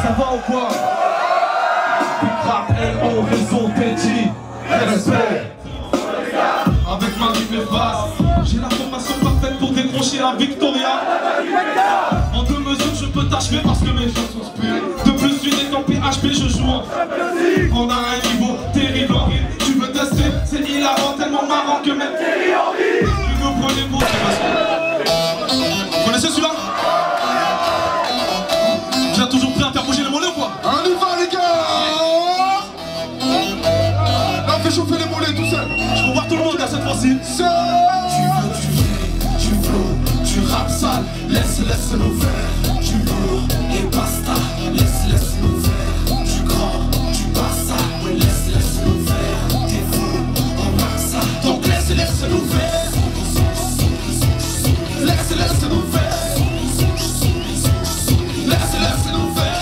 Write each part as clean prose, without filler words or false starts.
Ça va ou quoi? Rap, L.O. réseau, Petit, respect. Avec ma rime et basse, j'ai la formation parfaite pour décrocher la Victoria. En 2 mesures, je peux t'achever parce que mes chansons se puent. De plus, une est en PHP, je joue en. On a un niveau terrible en rime. Tu veux tester? C'est hilarant, tellement marrant que même Thierry Henry. Tu nous prenez pour vous connaissez celui-là? J'ai toujours prêt à faire bouger les mollets ou quoi? On y va les gars! Là, fais chauffer les mollets tout seul. Je peux voir tout le monde à cette fois-ci. Tu flow, tu rap sale, laisse-nous faire. Tu lourd et basta, laisse-nous faire. Tu grand, tu basta, ouais laisse-nous faire. T'es fou, on marque ça, donc laisse-nous faire. Laisse-nous faire. Laisse-nous faire.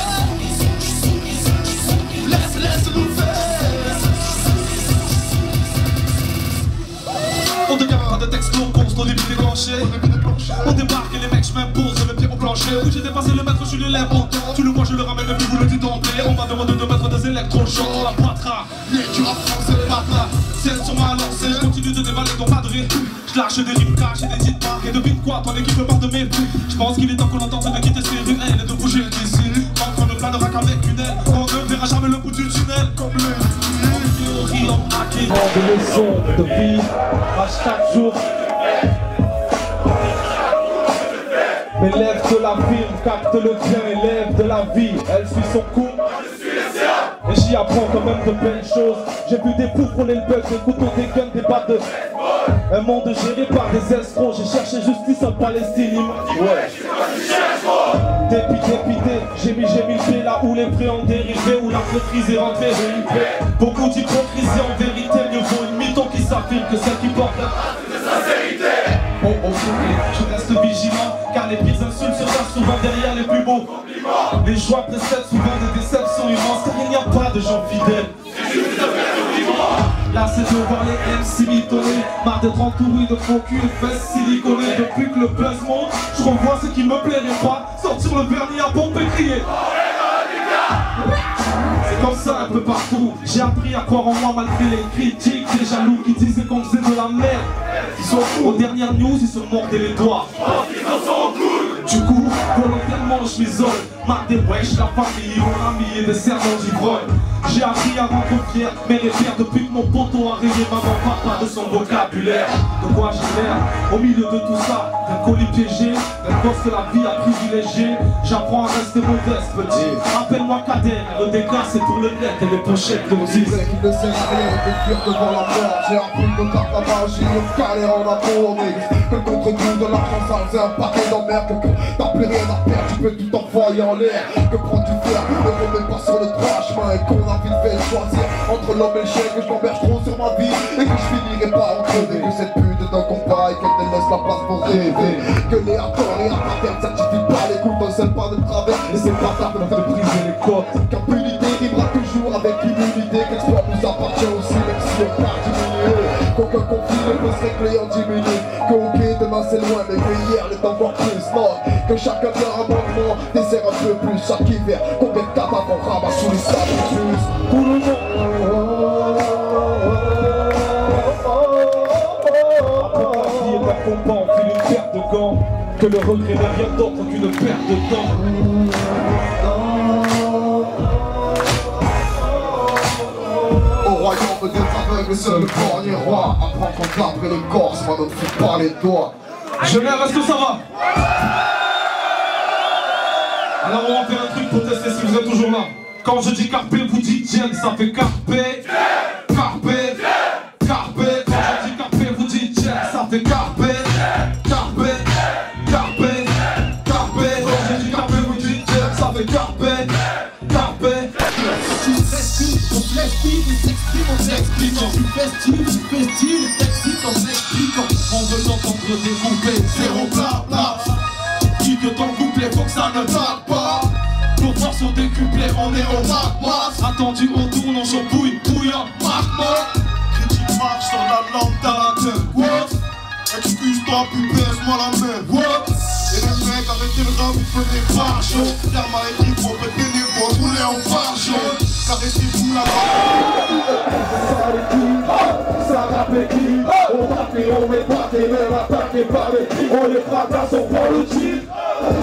Laisse-nous faire. On devient pas de texte lourd, constant au début déclenché. On débarque et les mecs, je m'impose le pied au plancher. Oui, j'ai dépassé le maître, je suis l'élève en temps. Tu le vois, je le ramène, depuis vous le dites d'emblée. On m'a demandé de mettre des électrochocs dans la poitras. Mais tu rap français, patra. Celle sur ma lancée, je continue de dévaler ton padré. Je lâche des rimes cash et des titres marques. Et devine quoi, ton équipe part de mes prix. Je pense qu'il est temps qu'on entende de quitter ces ruelles et de bouger d'ici. On ne planera qu'avec une aile. On ne verra jamais le bout du tunnel. Comme le théorie en hacké. Des leçons de vie à chaque jour. Mais lève de la firme, capte le tien et lève de la vie. Elle suit son cours. Et j'y apprends quand même de belles choses. J'ai vu des fous frôler le bug, des couteaux, des guns, des battes de... Un monde géré par des escrocs. J'ai cherché justice en Palestine. Ouais. Dépité, j'ai mis le pied là où les vrais ont dérivé, où la maîtrise est rentrée. Beaucoup d'hypocrisie en vérité. Mieux vaut une mytho qui s'affirme que celle qui porte la sincérité. Oh, je reste vigilant, car les pires insultes se passent souvent derrière les plus beaux compliments. Les joies précèdent souvent des déceptions immenses, car il n'y a pas de gens fidèles. Là c'est de voir les MC mitonner, marre d'être entouré de faux cul et fesses siliconées. Depuis que le buzz monte, je revois ce qui me plairait pas, sortir le vernis à pompe et crier. C'est comme ça un peu partout. J'ai appris à croire en moi malgré les critiques. Des jaloux qui disaient qu'on faisait de la merde. Ils sont fous. Aux dernières news, ils se mordaient les doigts. Du coup, volontairement je m'isole. Marre des wesh, la famille, mon ami et des serments d'ivrognes. J'ai appris à rendre fier mes repères depuis que mon poteau a rayé maman papa de son vocabulaire. De quoi j'ai l'air au milieu de tout ça, d'un colis piégé, d'un gosse que la vie a privilégié. J'apprends à rester modeste petit. Rappelle-moi Kader, le dégât c'est pour le net et les pochettes de C'est vrai qu'il ne sert à rien de fuir devant la mort. J'ai appris que par ta magie, on calait en amour. Que le contre-coup de l'argent sale, c'est un paquet d'emmerde. Que t'as plus rien à perdre, tu peux tout envoyer en l'air. Que prends du fer, ne remets pas sur le droit chemin. Et qu'on a vite fait choisir entre l'homme et le chien. Que je m'emberge trop sur ma vie et que je finirai pas en crever. Que cette pute d'un combat et qu'elle te laisse la place pour rêver. Que les acteurs et artistes certifient pas les coups d'un seul pas de travers. Et c'est pas tard qu'on a fait briser les côtes. Qu'impunité rimera toujours avec immunité. Qu'exploit nous appartient aussi même si on part diminué. Qu'aucun conflit ne peut se régler en 10 minutes. Que ok demain c'est loin mais que hier l'est encore plus. Non, que chacun vient un moment dessert un peu plus chaque hiver. Combien de cadavres on ramasse sous les sables plus. Tout le monde. Après ta vie est un combat, on fait une perte de gants. Que le regret n'est rien d'autre qu'une perte de temps. Au royaume des aveugles, seul le premier roi. Apprends qu'on tape les corses, moi ne fais pas les doigts. Genève, est-ce que ça va? Alors on va faire un truc pour tester si vous êtes toujours là. Quand je dis carpe, vous dites Jen, ça fait carpe. Carpe, carpe. Quand je dis carpe, vous dites Jen, ça fait carpe. Carpe, carpe, carpe. Quand je dis carpe, vous dites Jen, ça fait carpe. Carpe. Tu festives, on s'exprime, on s'exprime. Tu festives, on s'explique. On veut l'entendre découper, zéro blabla. Dis que ton couplet, faut que ça ne tarde pas. Nos forces sont décuplées, on est au magma. Attendu, on tourne, on chambouille, bouillant, magma. Critique marche sur la lampe d'Alain. Excuse-toi, puis baisse-moi la main. What? Et les mecs, arrêtez le rap, vous prenez pas chaud. Car ma équipe, on peut bénévole, rouler en phare jaune. Caressez-vous la Ça rappe qui on tape et on met pas tes mains attaqués par les filles. On les fracasse, on prend le titre.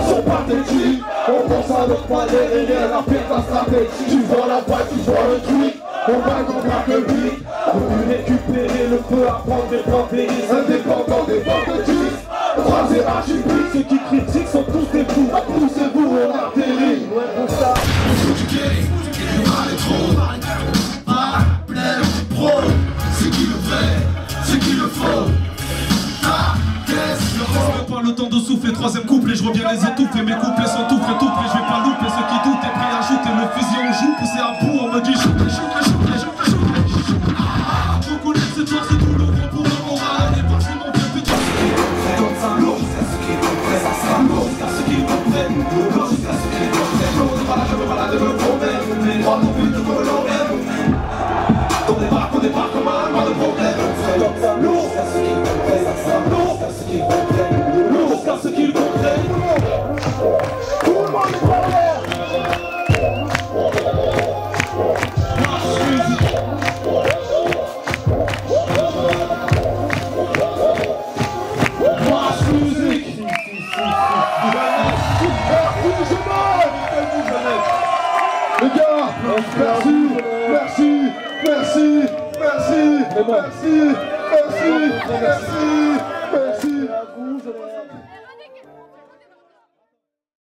Sont pathétiques, on pense à notre palais et rien à perdre ta stratégie. Tu vois la balle, tu vois le truc. On va qu'on braque le beat. Venu récupérer le feu, apprendre des points péris. Indépendants des banditistes. 3 RHUP, ceux qui critiquent sont tous des fous. Poussez-vous, on atterrit. Ouais, pour ça. C'est qui le vrai, c'est qui le faux. Je pas le temps de souffler, troisième couplet, je reviens les étouffer. Mes couplets sont tout frais, je vais pas louper. Ceux qui doutent, est prêt à ajouter le fusil on joue, poussé à bout, on me dit shoot. Faut connaître cette force, c'est tout le gros pour le moral. On est parti, mon vieux petit. Comme ça, lourd, jusqu'à ce qu'ils comprennent, ça sera lourd, jusqu'à ce qu'ils comprennent. Lourd, jusqu'à ce qu'ils comprennent. Lourd, je veux pas la de me promène. Mais droit mon but de colorem. On débarque comme un, pas de problème. Comme ça, lourd, jusqu'à ce qu'ils comprennent, ça sera lourd, jusqu'à ce qu'ils comprennent. Lourd, jusqu'à ce qu'ils comprennent. Tout le monde est en l'air. Les gars, merci.